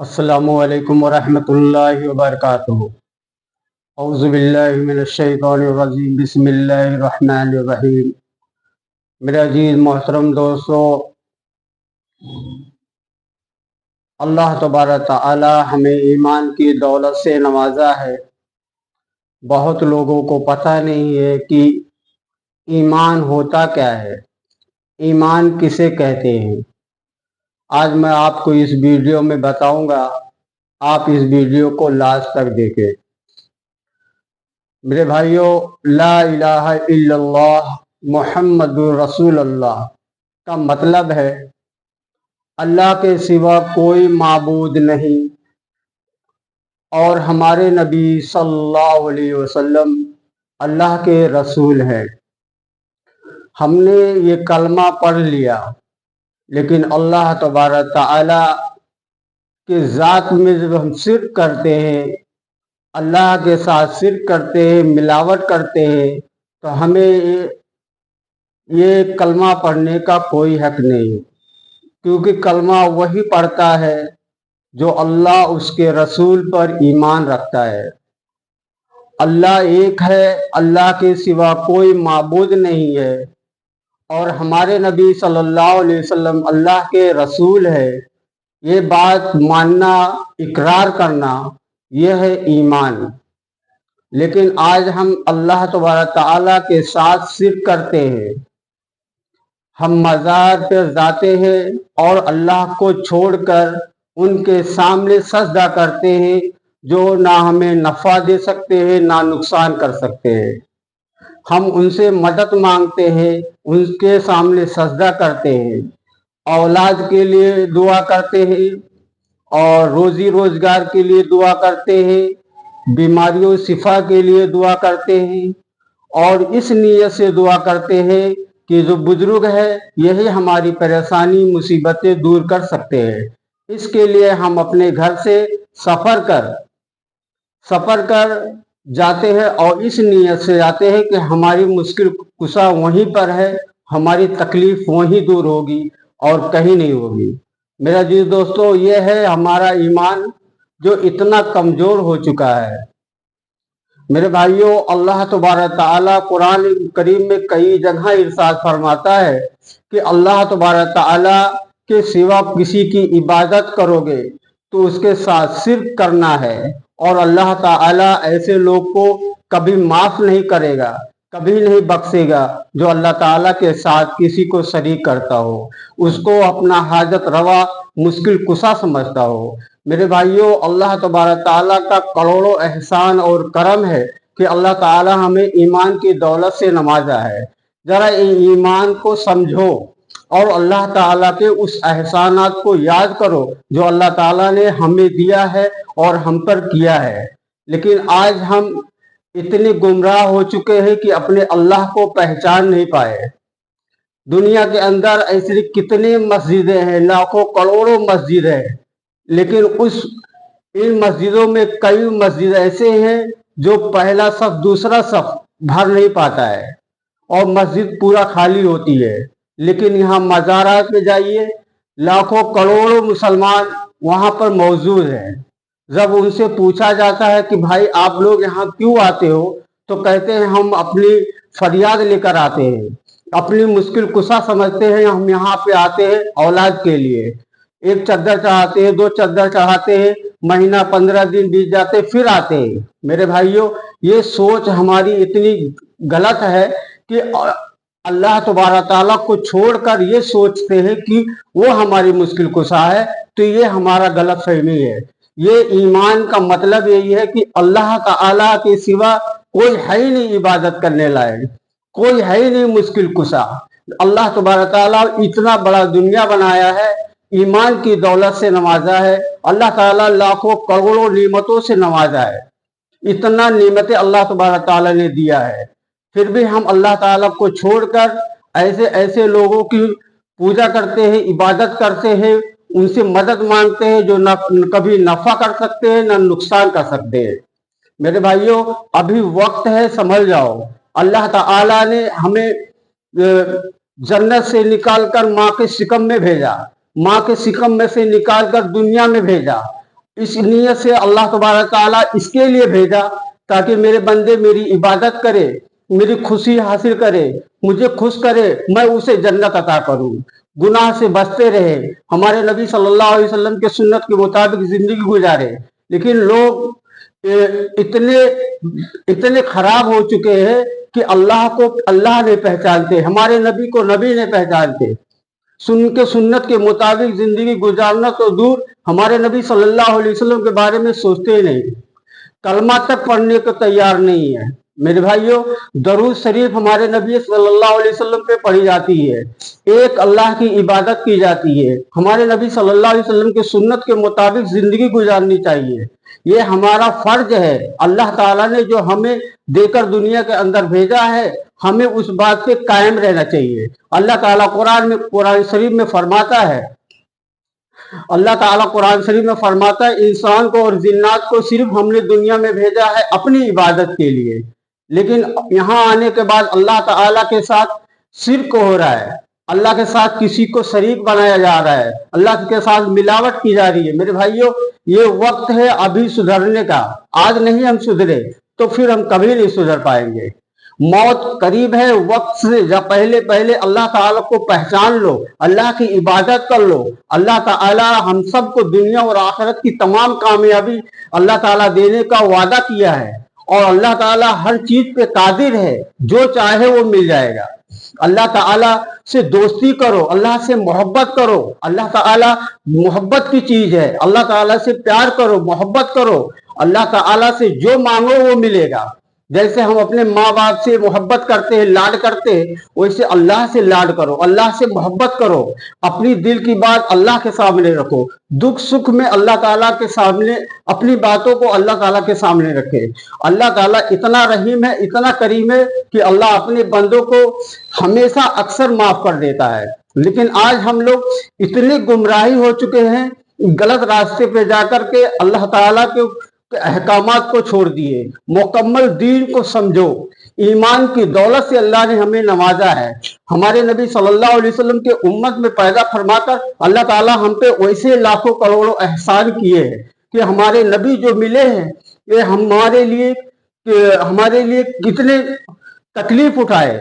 अस्सलामु अलैकुम वरहमतुल्लाहि वबरकातुहू। औज़ु बिल्लाहि मिनश शैतानिर रजीम। बिस्मिल्लाहिर रहमानिर रहीम। मेरे अजीज मोहतरम दोस्तों, अल्लाह तबारक तआला हमें ईमान की दौलत से नवाजा है। बहुत लोगों को पता नहीं है कि ईमान होता क्या है, ईमान किसे कहते हैं। आज मैं आपको इस वीडियो में बताऊंगा, आप इस वीडियो को लास्ट तक देखें। मेरे भाइयों, ला इलाहा इल्लल्लाह मुहम्मदुर रसूलुल्लाह का मतलब है अल्लाह के सिवा कोई माबूद नहीं और हमारे नबी सल्लल्लाहु अलैहि वसल्लम अल्लाह के रसूल हैं। हमने ये कलमा पढ़ लिया, लेकिन अल्लाह तबारक तआला के ज़ात में जब हम शिर्क करते हैं, अल्लाह के साथ शिर्क करते हैं, मिलावट करते हैं, तो हमें ये कलमा पढ़ने का कोई हक नहीं, क्योंकि कलमा वही पढ़ता है जो अल्लाह उसके रसूल पर ईमान रखता है। अल्लाह एक है, अल्लाह के सिवा कोई माबूद नहीं है और हमारे नबी सल्लल्लाहु अलैहि वसल्लम अल्लाह के रसूल है। ये बात मानना, इकरार करना, यह है ईमान। लेकिन आज हम अल्लाह तबारक तआला के साथ शिर्क करते हैं। हम मज़ार पर जाते हैं और अल्लाह को छोड़कर उनके सामने सजदा करते हैं, जो ना हमें नफ़ा दे सकते हैं ना नुकसान कर सकते हैं। हम उनसे मदद मांगते हैं, उनके सामने सजदा करते हैं, औलाद के लिए दुआ करते हैं और रोजी रोजगार के लिए दुआ करते हैं, बीमारियों शिफा के लिए दुआ करते हैं और इस नीयत से दुआ करते हैं कि जो बुजुर्ग है यही हमारी परेशानी मुसीबतें दूर कर सकते हैं। इसके लिए हम अपने घर से सफ़र कर जाते हैं और इस नीयत से जाते हैं कि हमारी मुश्किल कुशा वहीं पर है, हमारी तकलीफ वहीं दूर होगी और कहीं नहीं होगी। मेरा जी दोस्तों, ये है हमारा ईमान जो इतना कमज़ोर हो चुका है। मेरे भाइयों, अल्लाह तबारक तआला कुरान करीम में कई जगह इरशाद फरमाता है कि अल्लाह तबारक तआला के सिवा किसी की इबादत करोगे तो उसके साथ शिर्क करना है और अल्लाह ताला ऐसे लोग को कभी माफ़ नहीं करेगा, कभी नहीं बख्शेगा जो अल्लाह ताला के साथ किसी को शरीक करता हो, उसको अपना हाजत रवा मुश्किल कुशा समझता हो। मेरे भाइयों, अल्लाह तबारक ताला का करोड़ों एहसान और करम है कि अल्लाह ताला हमें ईमान की दौलत से नवाजा है। ज़रा ईमान को समझो और अल्लाह ताला के उस एहसानात को याद करो जो अल्लाह ताला ने हमें दिया है और हम पर किया है। लेकिन आज हम इतने गुमराह हो चुके हैं कि अपने अल्लाह को पहचान नहीं पाए। दुनिया के अंदर ऐसी कितनी मस्जिदें हैं, लाखों करोड़ों मस्जिद है, लेकिन इन मस्जिदों में कई मस्जिद ऐसे हैं जो पहला सफ दूसरा सफ भर नहीं पाता है और मस्जिद पूरा खाली होती है। लेकिन यहाँ मज़ारात में जाइए, लाखों करोड़ों मुसलमान वहाँ पर मौजूद हैं। जब उनसे पूछा जाता है कि भाई आप लोग यहाँ क्यों आते हो, तो कहते हैं हम अपनी फरियाद लेकर आते हैं, अपनी मुश्किल कुशा समझते हैं, हम यहाँ पे आते हैं औलाद के लिए। एक चद्दर चढ़ाते हैं, 2 चद्दर चढ़ाते हैं, महीना 15 दिन बीत जाते, फिर आते हैं। मेरे भाइयों, ये सोच हमारी इतनी गलत है कि अल्लाह तबारक ताला को छोड़कर ये सोचते हैं कि वो हमारी मुश्किल कुशा है, तो ये हमारा गलत फहमी है। ये ईमान का मतलब यही है कि अल्लाह ताला के सिवा कोई है ही नहीं इबादत करने लायक, कोई है ही नहीं मुश्किल कुशा। अल्लाह तबारक ताला इतना बड़ा दुनिया बनाया है, ईमान की दौलत से नवाजा है। अल्लाह ताला लाखों करोड़ों नेमतों से नवाजा है, इतना नेमतें अल्लाह तबारक ताला ने दिया है। फिर भी हम अल्लाह ताला को छोड़कर ऐसे ऐसे लोगों की पूजा करते हैं, इबादत करते हैं, उनसे मदद मांगते हैं जो न कभी नफ़ा कर सकते हैं न नुकसान कर सकते हैं। मेरे भाइयों, अभी वक्त है, समझ जाओ। अल्लाह ताला ने हमें जन्नत से निकालकर माँ के शिकम में भेजा, माँ के शिकम में से निकालकर दुनिया में भेजा इस नीयत से अल्लाह तबारक ताला इसके लिए भेजा ताकि मेरे बंदे मेरी इबादत करे, मेरी खुशी हासिल करे, मुझे खुश करे, मैं उसे जन्नत अता करूं, गुनाह से बचते रहे, हमारे नबी सल्लल्लाहु अलैहि वसल्लम के सुन्नत के मुताबिक जिंदगी गुजारे। लेकिन लोग इतने इतने खराब हो चुके हैं कि अल्लाह को अल्लाह नहीं पहचानते, हमारे नबी को नबी नहीं पहचानते, सुन्नत के मुताबिक जिंदगी गुजारना तो दूर, हमारे नबी सल्लल्लाहु अलैहि वसल्लम के बारे में सोचते ही नहीं, कलमा तक पढ़ने को तैयार नहीं है। मेरे भाइयों, दरूद शरीफ हमारे नबी सल्लल्लाहु अलैहि वसल्लम पे पढ़ी जाती है, एक अल्लाह की इबादत की जाती है, हमारे नबी सल्लल्लाहु अलैहि वसल्लम के सुन्नत के मुताबिक जिंदगी गुजारनी चाहिए। ये हमारा फर्ज है। अल्लाह ताला ने जो हमें देकर दुनिया के अंदर भेजा है, हमें उस बात पे कायम रहना चाहिए। अल्लाह ताला कुरान शरीफ में फरमाता है, अल्लाह ताला कुरान शरीफ में फरमाता है, इंसान को और जिन्नात को सिर्फ हमने दुनिया में भेजा है अपनी इबादत के लिए। लेकिन यहाँ आने के बाद अल्लाह ताला के साथ शिर्क हो रहा है, अल्लाह के साथ किसी को शरीक बनाया जा रहा है, अल्लाह के साथ मिलावट की जा रही है। मेरे भाइयों, ये वक्त है अभी सुधरने का। आज नहीं हम सुधरे तो फिर हम कभी नहीं सुधर पाएंगे। मौत करीब है, वक्त से जब पहले पहले अल्लाह ताला को पहचान लो, अल्लाह की इबादत कर लो। अल्लाह ताला हम सबको दुनिया और आखिरत की तमाम कामयाबी अल्लाह ताला देने का वादा किया है, और अल्लाह ताला हर चीज पे कादिर है, जो चाहे वो मिल जाएगा। अल्लाह ताला से दोस्ती करो, अल्लाह से मोहब्बत करो। अल्लाह ताला मोहब्बत की चीज है, अल्लाह ताला से प्यार करो, मोहब्बत करो। अल्लाह ताला से जो मांगो वो मिलेगा। जैसे हम अपने माँ बाप से मोहब्बत करते हैं, लाड करते हैं, वैसे अल्लाह से लाड करो, अल्लाह से मोहब्बत करो। अपनी दिल की बात अल्लाह के सामने रखो, दुख सुख में अल्लाह ताला के सामने अपनी बातों को अल्लाह ताला के सामने रखे। अल्लाह ताला इतना रहीम है, इतना करीम है कि अल्लाह अपने बंदों को हमेशा अक्सर माफ कर देता है। लेकिन आज हम लोग इतने गुमराही हो चुके हैं, गलत रास्ते पे जाकर के अल्लाह ताला के अहकामात को छोड़ दिए। मुकम्मल दीन को समझो। ईमान की दौलत से अल्लाह ने हमें नवाजा है। हमारे नबी सल्लल्लाहु अलैहि वसल्लम के उम्मत में पैदा फरमाकर अल्लाह ताला हम पे वैसे लाखों करोड़ों एहसान किए हैं कि हमारे नबी जो मिले हैं, ये हमारे लिए कितने तकलीफ उठाए,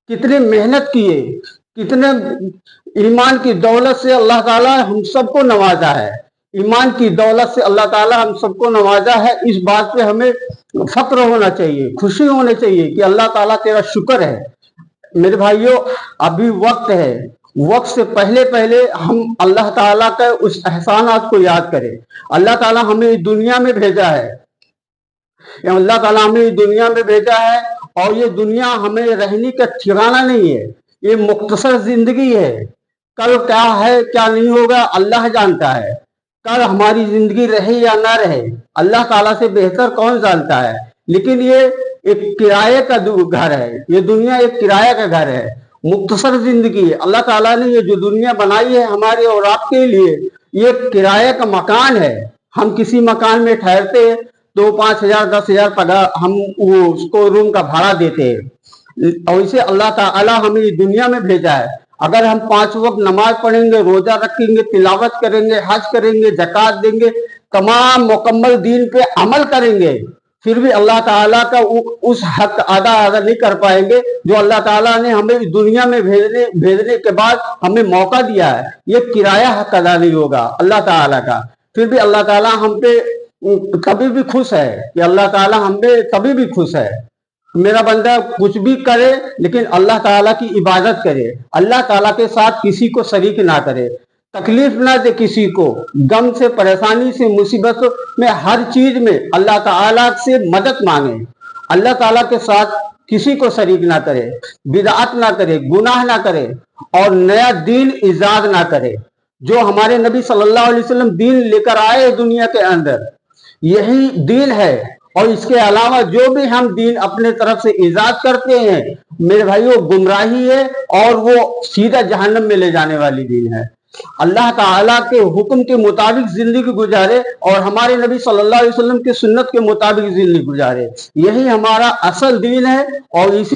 कितने मेहनत किए, कितने ईमान की दौलत से अल्लाह ताला हम सबको नवाजा है। ईमान की दौलत से अल्लाह ताला हम सबको नवाजा है। इस बात पे हमें फक्र होना चाहिए, खुशी होनी चाहिए कि अल्लाह ताला तेरा शुक्र है। मेरे भाइयों, अभी वक्त है, वक्त से पहले पहले हम अल्लाह ताला का उस एहसानात को याद करें। अल्लाह ताला हमें दुनिया में भेजा है, अल्लाह ताला हमें दुनिया में भेजा है, और ये दुनिया हमें रहने का ठिकाना नहीं है, ये मुख्तसर जिंदगी है। कल क्या है क्या नहीं होगा अल्लाह जानता है। कल हमारी जिंदगी रहे या ना रहे अल्लाह ताला से बेहतर कौन जानता है। लेकिन ये एक किराए का घर है, ये दुनिया एक किराए का घर है, मुख्तसर जिंदगी है। अल्लाह ताला ने ये जो दुनिया बनाई है हमारे और आपके लिए, ये किराए का मकान है। हम किसी मकान में ठहरते हैं तो 5,000 10,000 पगार हम उसको रूम का भाड़ा देते हैं, और इसे अल्लाह ताला हमें दुनिया में भेजा है। अगर हम 5 वक्त नमाज पढ़ेंगे, रोजा रखेंगे, तिलावत करेंगे, हज करेंगे, ज़कात देंगे, तमाम मुकम्मल दीन पे अमल करेंगे, फिर भी अल्लाह ताला का उस हक अदा नहीं कर पाएंगे जो अल्लाह ताला ने हमें दुनिया में भेजने के बाद हमें मौका दिया है। ये किराया हक अदा नहीं होगा अल्लाह ताला का। फिर भी अल्लाह ताला हम पे कभी भी खुश है, कि अल्लाह ताला हम पे कभी भी खुश है। मेरा बंदा कुछ भी करे लेकिन अल्लाह ताला की इबादत करे, अल्लाह ताला के साथ किसी को शरीक ना करे, तकलीफ ना दे किसी को, गम से, परेशानी से, मुसीबत में, हर चीज में अल्लाह ताला से मदद मांगे, अल्लाह ताला के साथ किसी को शरीक ना करे, बिदअत ना करे, गुनाह ना करे, और नया दीन इजाद ना करे। जो हमारे नबी सल्लल्लाहु अलैहि वसल्लम दीन लेकर आए दुनिया के अंदर, यही दीन है। और इसके अलावा जो भी हम दीन अपने तरफ से इजाद करते हैं, मेरे भाइयों, गुमराही है, और वो सीधा जहन्नम में ले जाने वाली दीन है। अल्लाह ताला के हुक्म के मुताबिक जिंदगी गुजारे, और हमारे नबी सल्लल्लाहु अलैहि वसल्लम के सुन्नत के मुताबिक जिंदगी गुजारे, यही हमारा असल दीन है। और इसी